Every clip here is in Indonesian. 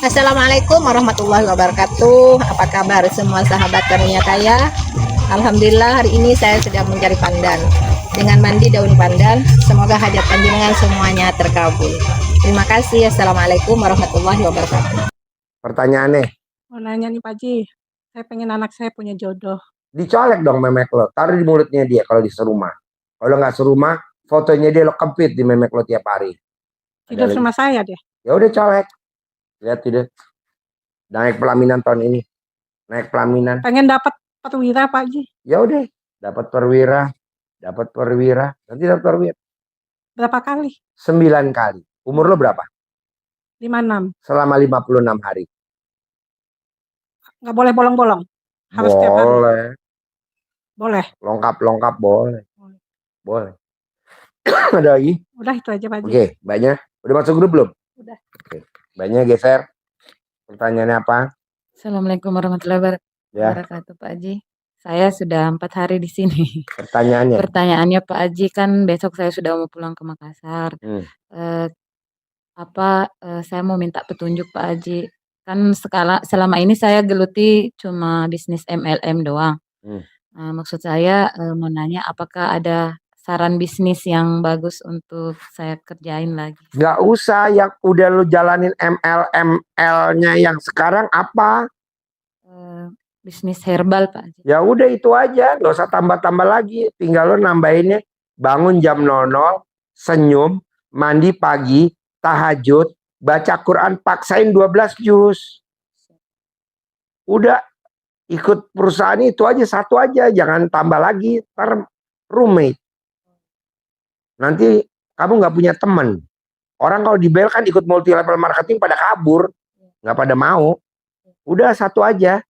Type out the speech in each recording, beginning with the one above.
Assalamualaikum warahmatullahi wabarakatuh. Apa kabar semua sahabat karunia kaya? Alhamdulillah hari ini saya sedang mencari pandan. Dengan mandi daun pandan, semoga hajat panjenengan semuanya terkabul. Terima kasih. Assalamualaikum warahmatullahi wabarakatuh. Pertanyaannya, Mau nanya nih Pak Haji, saya pengen anak saya punya jodoh. dicolek dong memek lo, taruh di mulutnya dia kalau di serumah. Kalau nggak serumah, fotonya dia lo kempit di memek lo tiap hari. Tidur Ada sama saya deh. Ya udah colek. Lihat tidak. Naik pelaminan tahun ini. Naik pelaminan. Pengen dapat perwira Pak Haji. Ya udah, dapat perwira, nanti dapat perwira. Berapa kali? 9 kali. Umur lo berapa? 56. Selama 56 hari. Nggak boleh bolong-bolong. Harus tiap hari. Boleh. Boleh. Lengkap boleh. Boleh. Ada lagi? Udah itu aja Pak Haji. Oke, banyak. Udah masuk grup belum? Udah. Oke. Banyak geser. Pertanyaannya apa? Assalamualaikum warahmatullahi Ya, wabarakatuh Pak Haji. Saya sudah 4 hari di sini. pertanyaannya. Pertanyaannya Pak Haji, kan besok saya sudah mau pulang ke Makassar. Eh, saya mau minta petunjuk Pak Haji. Kan selama ini saya geluti cuma bisnis MLM doang. Maksud saya mau nanya apakah ada saran bisnis yang bagus untuk saya kerjain lagi. Nggak usah yang udah lu jalanin ML-ML-nya yang sekarang apa? Bisnis herbal Pak Haji. Ya udah itu aja, nggak usah tambah-tambah lagi. Tinggal lu nambahinnya bangun jam 00, senyum, mandi pagi, tahajud, baca Quran, paksain 12 juz. Udah ikut perusahaan itu aja, satu aja, jangan tambah lagi, ntar roommate. Nanti kamu nggak punya teman. Orang kalau di Bel kan ikut multi level marketing pada kabur, nggak pada mau. Udah satu aja.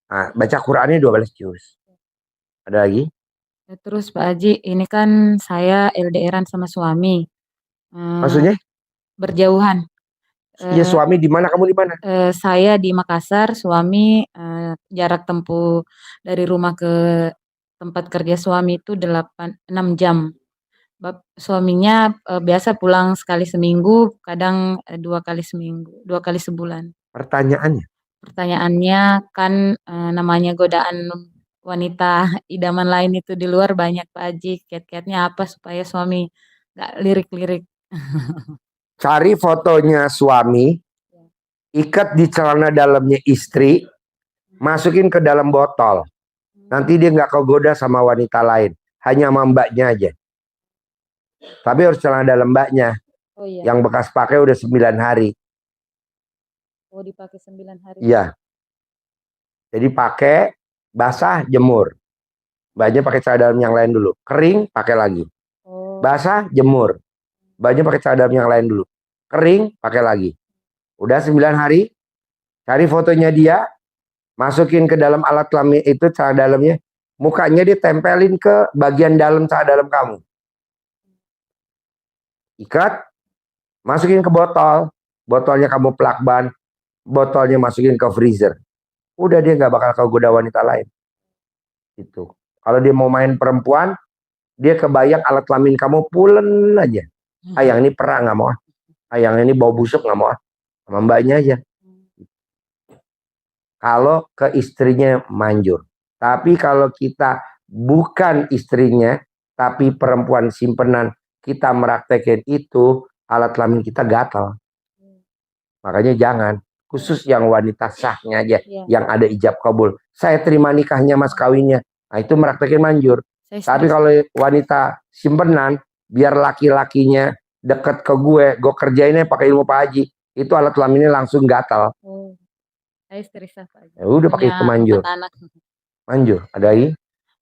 Nah, baca Qurannya 12 juz. Ada lagi? Terus Pak Haji, ini kan saya LDRan sama suami. Maksudnya? Berjauhan. Ya suami di mana, kamu di mana? Saya di Makassar, suami jarak tempuh dari rumah ke tempat kerja suami itu 6 jam. Suaminya biasa pulang sekali seminggu, kadang 2 kali seminggu, 2 kali sebulan. Pertanyaannya kan namanya godaan wanita idaman lain itu di luar banyak Pak Haji. Kiat-kiatnya apa supaya suami nggak lirik-lirik? Cari fotonya suami, ikat di celana dalamnya istri, masukin ke dalam botol. Nanti dia nggak kegoda sama wanita lain, hanya sama mbaknya aja. Tapi harus celana dalam mbaknya. Oh iya. Yang bekas pakai udah 9 hari. Oh dipakai 9 hari. Iya. Jadi pakai, basah, jemur. Mbaknya pakai celana dalam yang lain dulu. Kering, pakai lagi. Basah, jemur. Mbaknya pakai celana dalam yang lain dulu. Kering, pakai lagi. Udah 9 hari, cari fotonya dia, masukin ke dalam alat kelamin itu celana dalamnya, mukanya ditempelin ke bagian dalam celana dalam kamu. Ikat, masukin ke botol, botolnya kamu plakban, botolnya masukin ke freezer. Udah dia nggak bakal kegoda wanita lain. Itu. Kalau dia mau main perempuan, dia kebayang alat kelamin kamu pulen aja. Yang ini perang nggak mau. Yang ini bau busuk nggak mau. Sama mbaknya aja. Kalau ke istrinya manjur. Tapi kalau kita bukan istrinya, tapi perempuan simpenan, kita meraktekin itu, alat kelamin kita gatal. Makanya jangan. Khusus yang wanita sahnya aja, yang ada ijab kabul. Saya terima nikahnya mas kawinnya. Nah itu meraktekin manjur. Tapi kalau wanita simpenan, biar laki-lakinya deket ke gue kerjainnya pakai ilmu Pak Haji. Itu alat kelaminnya langsung gatal. Saya istri sah Pak Haji. Ya udah pakai itu manjur. Manjur. Ada lagi?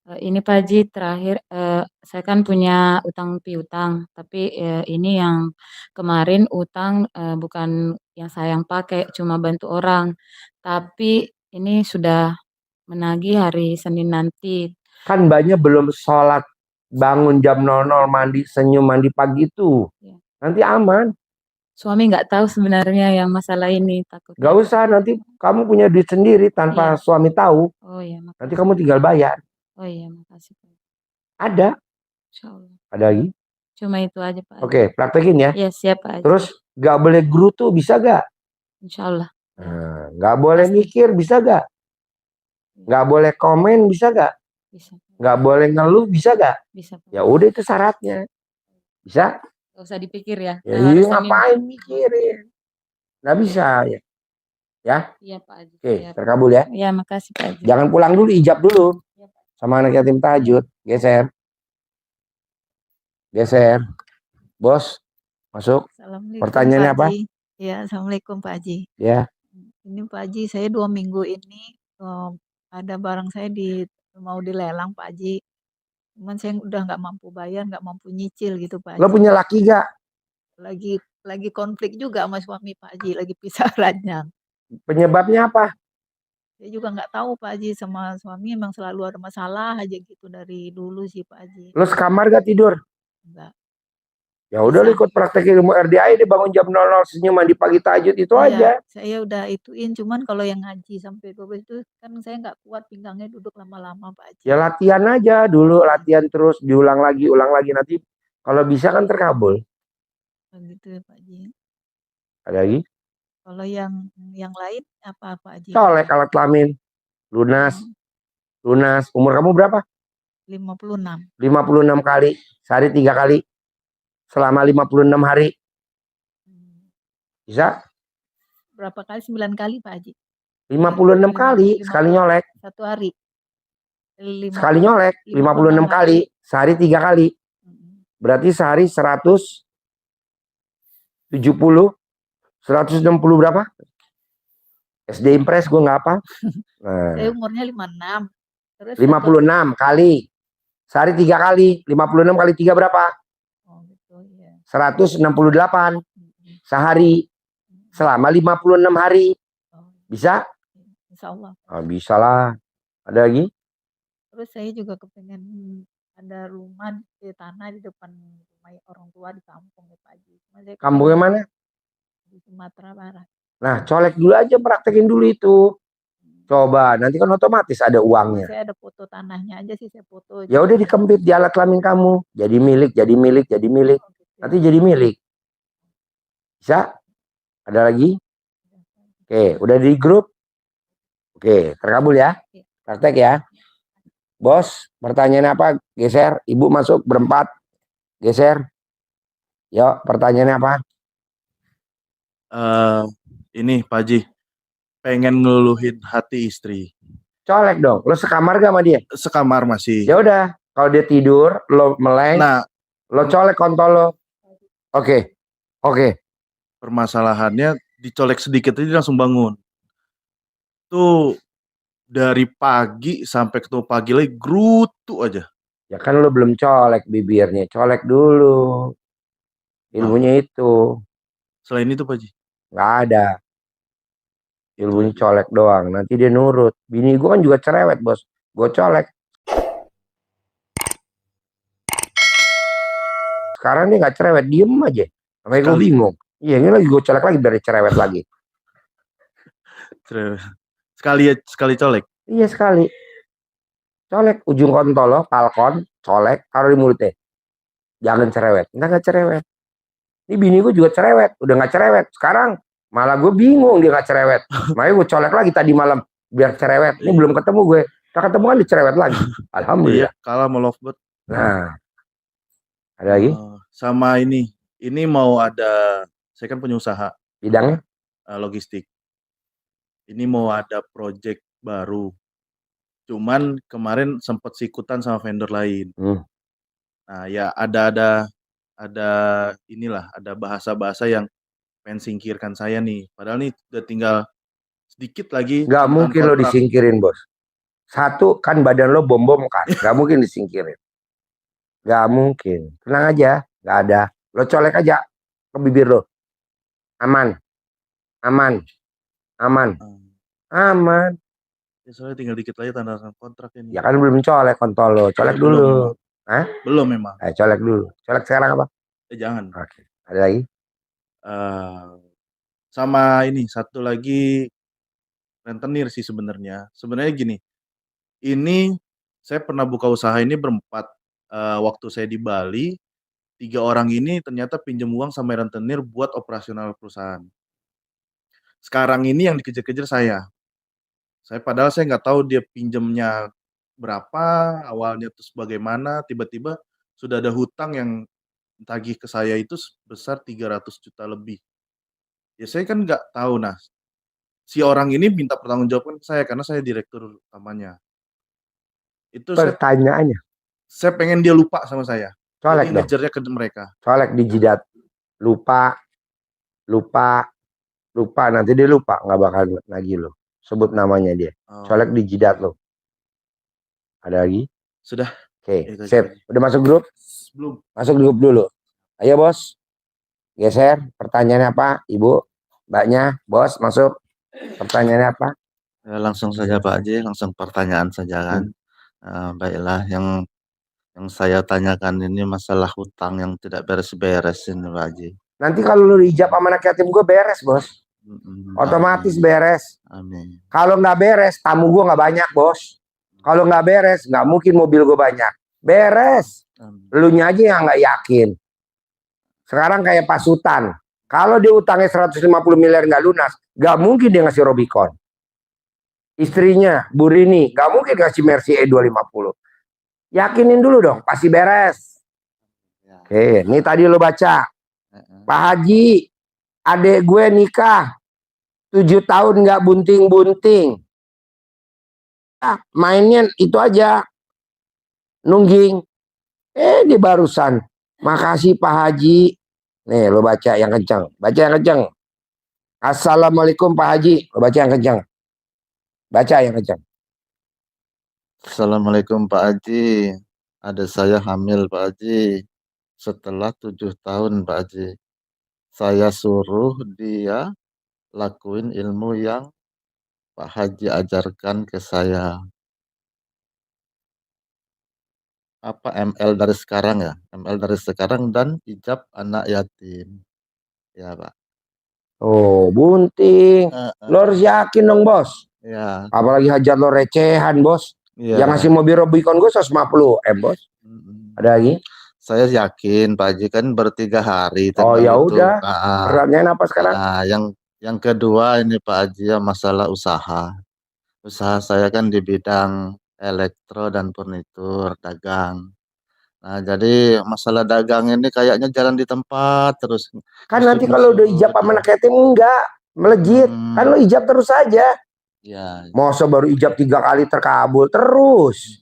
Ini Pak Haji terakhir, saya kan punya utang piutang, tapi ini yang kemarin utang bukan yang saya yang pakai, cuma bantu orang. Tapi ini sudah menagih hari Senin nanti. Kan mbaknya belum sholat, bangun jam 00, mandi, senyum, mandi pagi itu. Ya. Nanti aman. Suami nggak tahu sebenarnya yang masalah ini, takut. Gak usah, nanti kamu punya duit sendiri tanpa suami tahu. Oh iya. Nanti kamu tinggal bayar. Oh iya, makasih Pak. Ada. Insyaallah. Ada lagi? Cuma itu aja Pak. Oke, praktekin ya. Iya siap Pak. Terus gak boleh gerutu, bisa gak? Insyaallah. Nah, nggak boleh Pasti. mikir, bisa gak? Nggak boleh komen, bisa gak? Bisa, Pak. Nggak boleh ngeluh, bisa gak? Bisa, Pak. Ya udah itu syaratnya. Bisa? Nggak usah dipikir ya. Ya Harus iya, sambil ngapain mikirin? Nggak bisa ya. Ya, iya, Pak Haji. oke, Siap. terkabul ya. Iya, makasih Pak Haji. Jangan pulang dulu, ijab dulu Iya, Pak. sama anak yatim tahajud. Geser, geser. Bos, masuk. Assalamualaikum Pertanyaannya Pak apa? Haji. Ya, Assalamualaikum Pak Haji. Ya, Ini Pak Haji, saya 2 minggu ini ada barang saya mau dilelang Pak Haji. Cuman saya udah nggak mampu bayar, nggak mampu nyicil gitu Pak lo Haji. punya laki gak? Lagi konflik juga sama suami Pak Haji, lagi pisah ranjang. Penyebabnya apa? Saya juga nggak tahu Pak Haji, sama suami emang selalu ada masalah aja gitu dari dulu sih Pak Haji. Lo sekamar gak tidur? Enggak. Ya udah lo Bisa. ikut praktek ilmu RDI, dia bangun jam 00 senyum mandi pagi tahajud itu aja. Iya, saya udah ituin, cuman kalau yang ngaji sampai 12 itu kan saya nggak kuat pinggangnya duduk lama-lama Pak Haji. Ya latihan aja dulu, latihan terus, ulang lagi nanti. Kalau bisa kan terkabul. Begitu ya Pak Haji. Ada lagi? Kalau yang lain apa Pak Haji? Colek alat kelamin, lunas, lunas. Umur kamu berapa? 56. 56 kali, sehari 3 kali, selama 56 hari. Bisa? Berapa kali? 9 kali Pak Haji. 56 kali, sekali nyolek. Satu hari. Sekali nyolek, 56 kali, sehari 3 kali. Berarti sehari 170, 160 berapa? SD Impres gue nggak apa. Saya Nah, umurnya 56. Terus 56 kali. Sehari 3 kali. 56 kali 3 berapa? Oh gitu ya. 168 sehari. Selama 56 hari. Bisa? Insya Allah. Oh, bisa lah. Ada lagi? Terus saya juga kepengen ada rumah di tanah di depan rumah orang tua di kampung ya Pak Haji. Kampungnya mana? Di Sumatera Barat. Nah, colek dulu aja, praktekin dulu itu. Coba, nanti kan otomatis ada uangnya. Saya ada foto tanahnya aja sih, saya foto. Ya udah dikempit di alat kelamin kamu. Jadi milik, jadi milik, jadi milik. Nanti jadi milik. Bisa? Ada lagi? Oke, udah di grup? Oke, terkabul ya. Praktek ya. Bos, pertanyaan apa? Geser. Ibu masuk berempat. Geser. Yuk, pertanyaannya apa? Ini Pak Haji, pengen ngeluhin hati istri. Colek dong. Lo sekamar gak sama dia? Sekamar masih. Ya udah, kalau dia tidur, lo meleng, Nah, lo colek kontol lo. Oke. Oke. permasalahannya dicolek sedikit aja langsung bangun. Tuh dari pagi sampai ketemu pagi lagi gerutu aja. Ya kan lo belum colek bibirnya, colek dulu. Ilmunya itu. Selain itu Pak Haji. Nggak ada. Ilmunya colek doang. Nanti dia nurut. Bini gue kan juga cerewet bos. Gue colek. Sekarang dia nggak cerewet, diem aja. Sampai gue bingung. Iya, ini lagi gue colek lagi biar dia cerewet lagi. Sekali colek. Iya sekali. Colek ujung kontol lo, palkon, colek, taruh di mulutnya. Jangan cerewet. Nggak cerewet. Ini bini gue juga cerewet, udah nggak cerewet. Sekarang malah gue bingung dia nggak cerewet. Makanya gue colek lagi tadi malam biar cerewet. Ini belum ketemu gue. Tak ketemu kan dicerewet lagi. Alhamdulillah. Iya, kalah sama Lovebird. Nah, ada lagi? Sama ini mau ada, saya kan punya usaha. Bidangnya? Logistik. Ini mau ada project baru. Cuman kemarin sempat sikutan sama vendor lain. Nah, ya ada inilah, ada bahasa-bahasa yang pengen singkirkan saya nih. Padahal nih udah tinggal sedikit lagi. Gak mungkin lo disingkirin bos. Satu kan badan lo bom-bom kan. Gak mungkin disingkirin. Gak mungkin. Tenang aja. Gak ada. Lo colek aja ke bibir lo. Aman. Aman. Aman. Aman. Ya soalnya tinggal dikit lagi tanda kontrak ini. Ya kan belum colek kontol lo. Colek dulu. Hah? Belum memang. Colek dulu. Colek sekarang apa? Jangan. Oke. Ada lagi? Sama ini satu lagi rentenir sih sebenarnya. Sebenarnya gini. Ini saya pernah buka usaha ini berempat. Waktu saya di Bali, 3 orang ini ternyata pinjam uang sama rentenir buat operasional perusahaan. Sekarang ini yang dikejar-kejar saya. Padahal saya nggak tahu dia pinjamnya berapa, awalnya terus bagaimana, tiba-tiba sudah ada hutang yang tagih ke saya itu sebesar 300 juta lebih. Ya saya kan nggak tahu. Nah, si orang ini minta pertanggungjawaban ke saya karena saya direktur utamanya. Itu Pertanyaannya, saya pengen dia lupa sama saya. colek Jadi dong, ngejarnya ke mereka. colek di jidat. Lupa, lupa, lupa. Nanti dia lupa, nggak bakal lagi lo. Sebut namanya dia. Colek di jidat lo. Ada lagi? Sudah. Oke, Itu sip. aja. Udah masuk grup? Belum. Masuk grup dulu. Ayo bos, geser. Pertanyaannya apa? Ibu, mbaknya, bos masuk. Pertanyaannya apa? Ya, langsung saja Pak Haji, langsung pertanyaan saja kan. Baiklah, yang saya tanyakan ini masalah hutang yang tidak beres-beres ini Pak Haji. Nanti kalau lu ijab sama anak yatim gue beres bos. Otomatis beres. Amin. Kalau nggak beres, tamu gue nggak banyak bos. Kalau nggak beres, nggak mungkin mobil gue banyak. Beres. Lu aja yang nggak yakin. Sekarang kayak Pak Sultan. Kalau dia utangnya 150 miliar nggak lunas, nggak mungkin dia ngasih Robicon. Istrinya, Bu Rini, nggak mungkin kasih Mercy E250. Yakinin dulu dong, pasti beres. Oke, ini tadi lo baca. Pak Haji, adek gue nikah 7 tahun nggak bunting-bunting. Mainnya itu aja, nungging. Di barusan, makasih Pak Haji. Nih lo baca yang kencang, baca yang kencang. Assalamualaikum Pak Haji, lo baca yang kencang. Baca yang kencang. Assalamualaikum Pak Haji. Ada saya hamil Pak Haji. Setelah 7 tahun Pak Haji. Saya suruh dia lakuin ilmu yang Pak Haji ajarkan ke saya. Apa ML dari sekarang ya? ML dari sekarang dan ijab anak yatim. Ya Pak. Oh, bunting. Lo harus yakin dong bos. Ya. Apalagi hajat lo recehan bos. Ya. Yang ngasih mobil Robicon gue 150 bos. Ada lagi? Saya yakin Pak Haji kan ber3 hari. Oh ya udah. Nah, pertanyaannya apa sekarang? Nah, yang kedua ini Pak Haji ya masalah usaha. Usaha saya kan di bidang elektro dan furnitur, dagang. Nah, jadi masalah dagang ini kayaknya jalan di tempat terus. Kan nanti kalau udah ijab sama anak yatim enggak melejit. Kan lo ijab terus saja. Ya. Masa baru ijab 3 kali terkabul terus.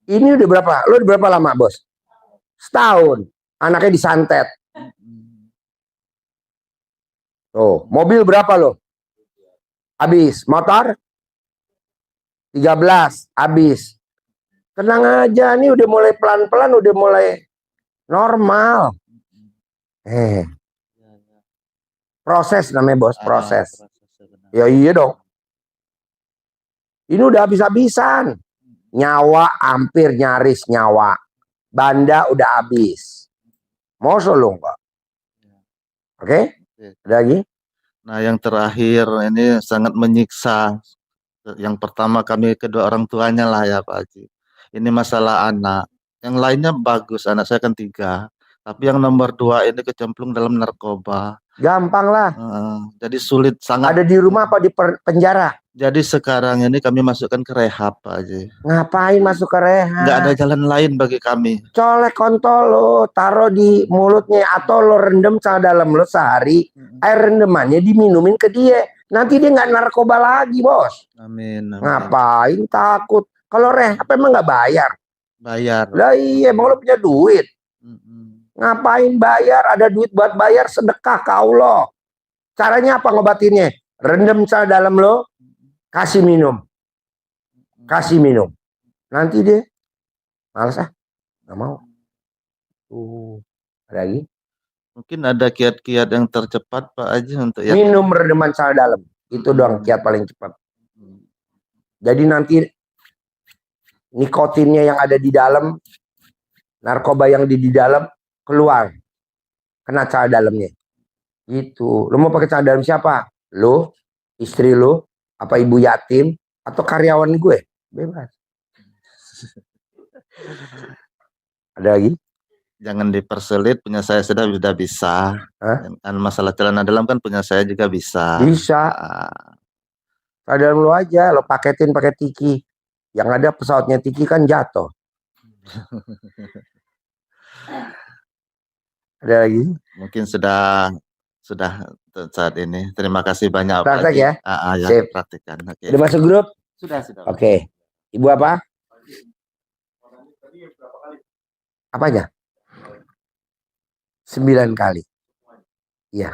Ini udah berapa? Lo udah berapa lama bos? Setahun. Anaknya disantet. Tuh, mobil berapa lo? Habis. Motor? 13. Habis. Tenang aja, nih udah mulai pelan-pelan, udah mulai normal. Proses namanya bos, proses. Ya iya dong. Ini udah habis-habisan. Nyawa hampir nyaris nyawa. Banda udah habis. Mau solo enggak? Oke? Ada lagi? Nah, yang terakhir ini sangat menyiksa. Yang pertama kami kedua orang tuanya lah ya Pak Haji. Ini masalah anak. Yang lainnya bagus, anak saya kan 3. Tapi yang nomor 2 ini kecemplung dalam narkoba. Gampang lah. Jadi sulit sangat. Ada di rumah apa di penjara? Jadi sekarang ini kami masukkan ke rehab Pak Haji. Ngapain masuk ke rehab? Nggak ada jalan lain bagi kami. Colek kontol lo, taruh di mulutnya atau lo rendam sama dalam lo sehari. Air rendemannya diminumin ke dia. Nanti dia nggak narkoba lagi bos. Amin. Ngapain takut? Kalau rehab emang nggak bayar? Bayar. Lah iya, emang lo punya duit. Ngapain bayar? Ada duit buat bayar, sedekah ke Allah. Caranya apa ngobatinnya? Rendam sama dalam lo, kasih minum. Kasih minum. Nanti dia malas nggak mau. Ada lagi? Mungkin ada kiat-kiat yang tercepat Pak Haji untuk yang minum redeman sal dalam. Itu doang kiat paling cepat. Jadi nanti nikotinnya yang ada di dalam, narkoba yang di dalam keluar, kena sal dalamnya. Gitu. Lo mau pakai sal dalam siapa? Lo, istri lo, apa ibu yatim, atau karyawan gue? Bebas. Ada lagi? jangan dipersulit, punya saya sudah bisa. Hah? Kan masalah celana dalam kan punya saya juga bisa. Bisa. Sadar lu aja, lo paketin pakai Tiki. Yang ada pesawatnya Tiki kan jatuh. Ada lagi? Mungkin sudah saat ini. Terima kasih banyak Pak Praktek Haji. ya? Ya, Sip. praktekkan. Oke. Udah masuk grup? Sudah. Oke. Ibu apa? Apanya? 9 kali. Iya.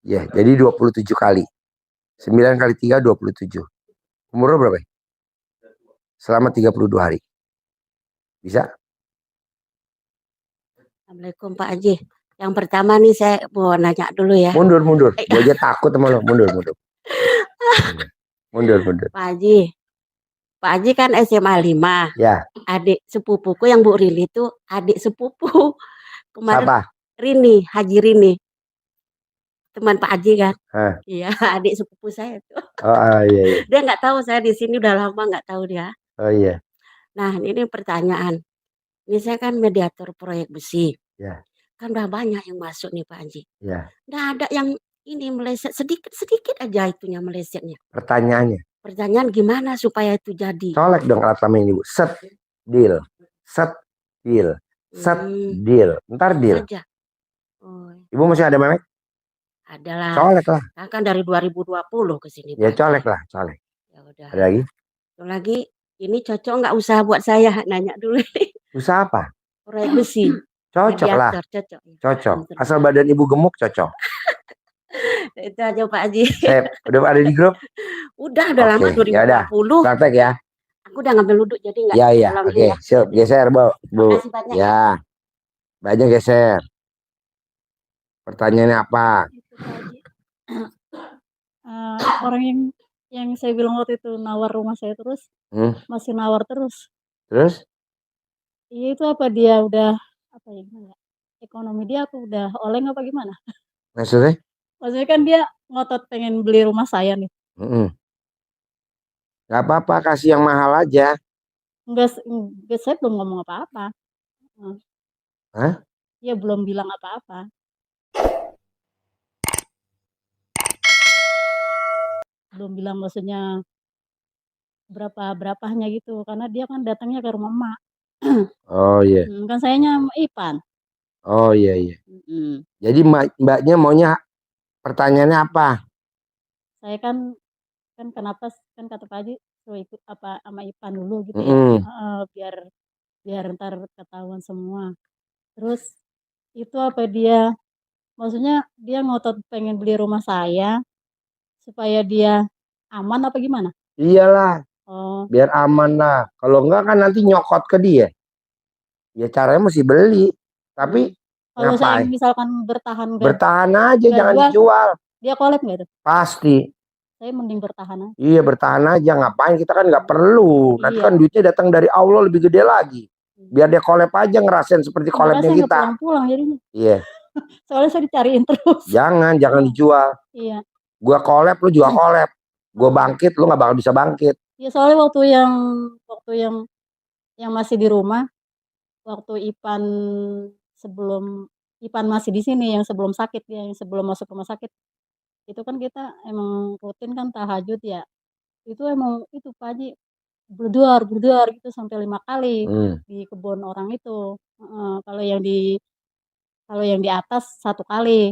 Ya, jadi 27 kali. 9 kali 3, 27. Umur berapa? Selama 32 hari. Bisa? Assalamualaikum Pak Haji. Yang pertama nih saya mau nanya dulu ya. Mundur. Gue aja takut sama lo. Mundur. Mundur. Pak Haji kan SMA 5. Ya. Adik sepupuku yang Bu Rini itu adik sepupu. Kemarin Siapa? Rini, Haji Rini. Teman Pak Haji kan? Hah. Iya, adik sepupu saya tuh. Oh iya. Dia nggak tahu saya di sini udah lama nggak tahu dia. Oh iya. Nah, ini pertanyaan. Ini saya kan mediator proyek besi. Ya. Kan udah banyak yang masuk nih Pak Haji. Ya. Nggak ada yang ini meleset sedikit aja itunya melesetnya. Pertanyaan gimana supaya itu jadi? Colek dong alat kelamin ibu. Set deal. Ntar deal. Aja. Oh, Ibu masih ada memek? adalah. Colek lah. Kan dari 2020 ke sini. Ya Pak. colek. Ya udah. Ada lagi? Satu lagi, ini cocok nggak usaha buat saya? Nanya dulu. Usaha apa? Proyek besi. Cocok lah. Cocok. Cocok. Asal badan ibu gemuk cocok. Itu aja Pak Haji. Udah ada di grup? Udah lama Oke, 2020. yaudah. Praktek ya. Aku udah ngambil duduk jadi nggak. Iya. Oke, siap. Geser, Bu. Makasih banyak. Ya. Banyak geser. Pertanyaannya apa? Orang yang saya bilang waktu itu nawar rumah saya terus, masih nawar terus. Terus? Iya, itu apa dia udah apa ya gimana? Ekonomi dia aku udah oleng apa gimana? Maksudnya? Maksudnya kan dia ngotot pengen beli rumah saya nih. Gak apa-apa, kasih yang mahal aja. Enggak, saya belum ngomong apa-apa. Hah? Dia belum bilang apa-apa. Belum bilang maksudnya berapanya gitu, karena dia kan datangnya ke rumah emak. Oh iya. Kan sayanya sama Ipan. Oh iya. Jadi mbaknya maunya pertanyaannya apa? Saya kan kenapa kan kata Pak Haji suruh ikut apa sama Ipan dulu gitu ya. Biar ntar ketahuan semua. Terus itu apa dia maksudnya dia ngotot pengen beli rumah saya supaya dia aman apa gimana? Iyalah. Oh. Biar aman lah. Kalau enggak kan nanti nyokot ke dia. Ya caranya mesti beli. Tapi kalau saya ngapain? misalkan bertahan aja, jangan dijual. Dia kolek nggak itu? Pasti. Saya mending bertahan aja. Iya, bertahan aja. Ngapain? Kita kan nggak perlu. Nanti kan duitnya datang dari Allah lebih gede lagi. Biar dia kolep aja, ngerasain seperti kolepnya kita. Pulang-pulang jadinya. Iya. Soalnya saya dicariin terus. Jangan dijual. Iya. Gua kolep, lu juga kolep. Gua bangkit, lu nggak bakal bisa bangkit. Iya, soalnya waktu yang masih di rumah, waktu sebelum Ipan masih di sini, yang sebelum sakit ya, yang sebelum masuk rumah sakit, itu kan kita emang rutin kan tahajud ya. Itu emang itu Pak Haji berduar gitu sampai 5 kali di kebun orang itu. Kalau yang di atas 1 kali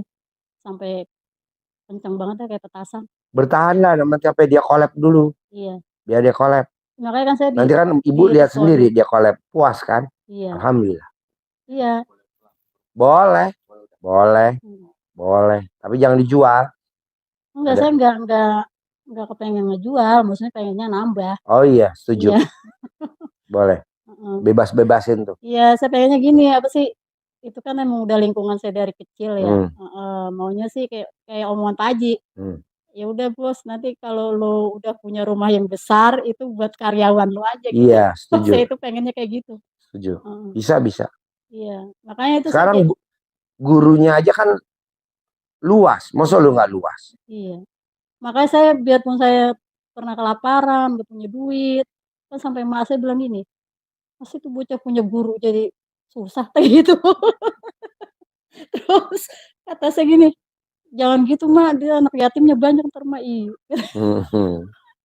sampai kencang banget ya kayak petasan. Bertahan lah nanti sampai dia kolep dulu. Iya. Biar dia kolep. Makanya kan saya nanti kan ibu lihat sendiri dia kolep, puas kan? Iya. Alhamdulillah. Iya. Boleh. Tapi jangan dijual. Enggak, saya enggak kepengen ngejual, maksudnya pengennya nambah. Oh iya, setuju. Iya. Boleh. Bebas-bebasin tuh. Iya, saya pengennya gini, apa sih? Itu kan emang udah lingkungan saya dari kecil ya. Maunya sih kayak omongan Pak Haji. Ya udah Bos, nanti kalau lo udah punya rumah yang besar itu buat karyawan lo aja gitu. Iya, setuju. Saya itu pengennya kayak gitu. Setuju. Bisa. Iya, makanya itu sekarang gurunya aja kan luas, masa lu nggak luas? Iya, makanya saya biarpun saya pernah kelaparan, gak punya duit, Kan sampai emak saya bilang gini, "Masa itu bocah punya guru jadi susah," kayak gitu. Terus kata saya gini, "Jangan gitu, Mak, dia anak yatimnya banyak entar, Mak."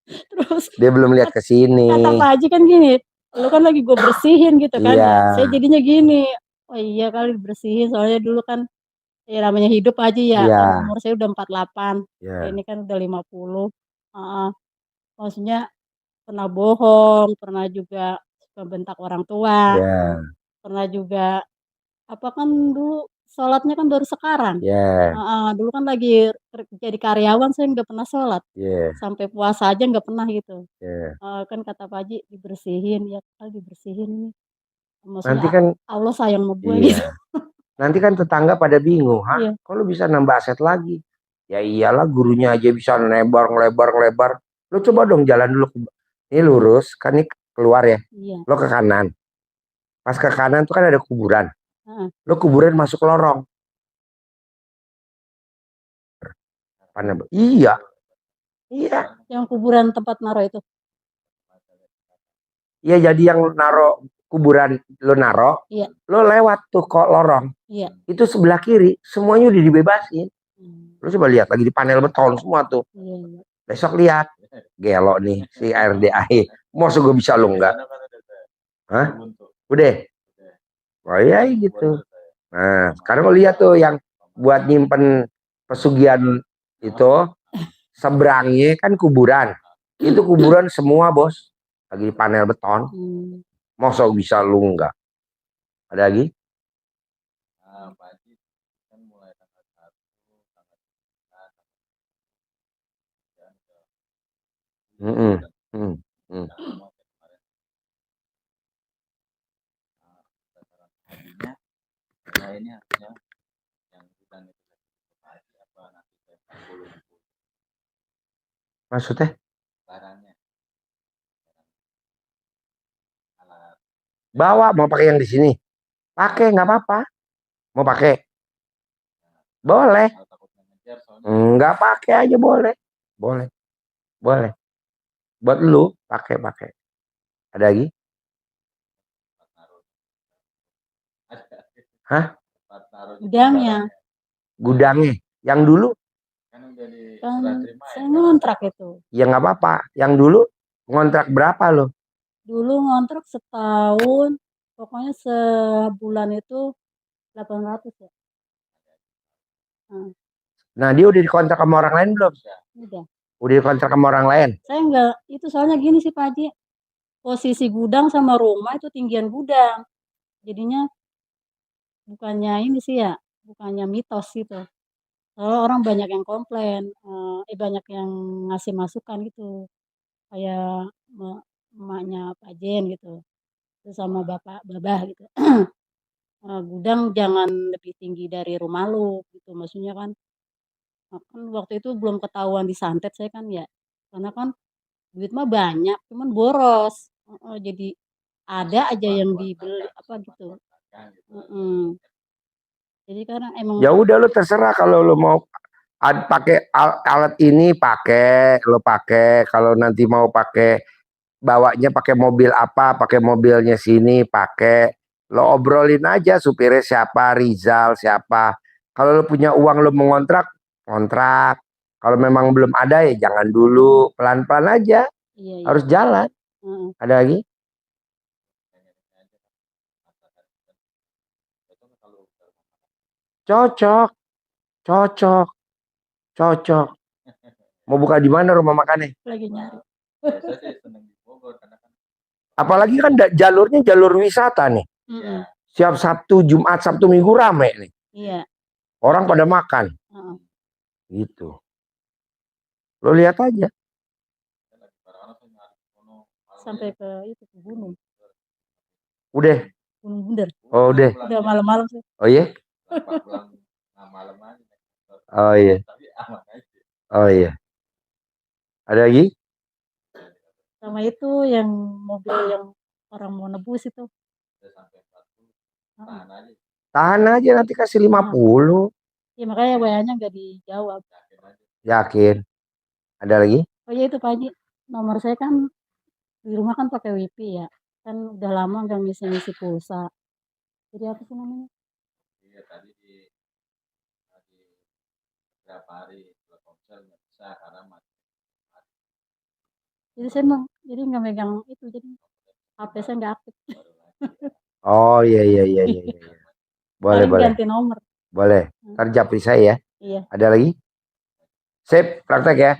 Terus Dia belum lihat ke sini. kata Pak Haji kan gini, "Lu kan lagi gue bersihin," gitu kan Iya. ya. Saya jadinya gini, "Oh iya kali bersihin, soalnya dulu kan ya namanya hidup Pak Haji ya, Iya. kan umur saya udah 48, Iya. ini kan udah 50." Heeh. Maksudnya pernah bohong, pernah juga suka bentak orang tua, Iya. pernah juga apa kan dulu sholatnya kan baru sekarang. Iya. Heeh, dulu kan lagi jadi karyawan saya nggak pernah sholat, Iya. sampai puasa aja nggak pernah gitu. Iya. Kan kata Pak Haji dibersihin, ya kali dibersihin ini. Nanti Maksudnya kan Allah sayang sama gue gitu. iya. Nanti kan tetangga pada bingung, "Hah, Iya. kok lu bisa nambah aset lagi?" Ya iyalah gurunya aja bisa ngelebar. Lu coba dong jalan dulu ini lurus, kan ini keluar ya. Iya. Lo ke kanan. Pas ke kanan tuh kan ada kuburan. Heeh. Lo kuburan masuk lorong. Iya. Iya. Yang kuburan tempat naruh itu. Iya, jadi yang naro kuburan lo naro, Iya. lo lewat tuh kok lorong. Iya. Itu sebelah kiri, semuanya udah dibebasin. Lo coba lihat lagi di panel beton semua tuh. Iya. Besok lihat. Gelo nih si RDAE. Masa gue bisa lo enggak? Hah? Udah? Oh iya gitu. Nah, sekarang lo lihat tuh yang buat nyimpen pesugihan itu, seberangnya kan kuburan. Itu kuburan semua, Bos. Lagi di panel beton. Masa bisa lu enggak? Ada lagi? Maksudnya? Bawa, mau pakai yang di sini? Pakai, nggak apa-apa. Mau pakai? Boleh. Nggak pakai aja boleh. Boleh. Boleh. Buat lu pakai. Ada lagi? Hah? Gudangnya. Yang dulu? Kan saya ngontrak itu. Ya nggak apa-apa. Yang dulu ngontrak berapa lo? Dulu ngontrak setahun, pokoknya sebulan itu 800 ya. Nah, dia udah dikontrak sama orang lain belum? Udah. Udah dikontrak sama orang lain? Saya enggak, itu soalnya gini sih Pak Haji, posisi gudang sama rumah itu tinggian gudang. Jadinya bukannya ini sih ya, bukannya mitos gitu. Soalnya orang banyak yang komplain, banyak yang ngasih masukan gitu. Kayak emaknya Pak Jen gitu. Terus sama bapak Babah gitu. Gudang jangan lebih tinggi dari rumah lu gitu. Maksudnya kan waktu itu belum ketahuan disantet saya kan ya. Karena kan duit mah banyak, cuman boros. Jadi ada aja yang dibeli apa gitu. Jadi karena emang ya udah lo terserah, kalau lo mau pakai alat ini pakai, lo pakai. Kalau nanti mau pakai bawanya pakai mobil apa, pakai mobilnya sini pakai. Lo obrolin aja supirnya siapa, Rizal siapa. Kalau lo punya uang lo mengontrak, kontrak. Kalau memang belum ada ya jangan dulu, pelan-pelan aja. iya. Harus jalan. Ada lagi? Cocok. Mau buka di mana rumah makannya? Lagi nyari. Apalagi kan jalurnya jalur wisata nih. Siap Sabtu, Jumat, Sabtu, Minggu rame nih. Iya. Orang pada makan. Gitu. Lo lihat aja. Sampai ke itu ke gunung. Udah. Gunung Bunder. Oh udah. Udah malam-malam sih. Oh iya. Oh iya. Oh iya. Ada lagi? Sama itu yang mobil yang orang mau nebus itu. Tahan aja, nanti kasih 50. Ya makanya WA-nya nggak dijawab. Yakin? Ada lagi? Oh iya itu Pak Haji, nomor saya kan Di rumah kan pakai WiFi ya, kan udah lama nggak ngisi-ngisi pulsa. Jadi apa sih namanya? Iya tadi di berapa hari Telkomsel nggak bisa karena mati. Jadi saya jadi nggak megang itu, jadi HP saya nggak aktif. Oh iya iya iya iya. iya. Boleh Paling boleh ganti nomor. boleh. Ntar japri saya ya. Iya. Ada lagi? Sip, praktek ya.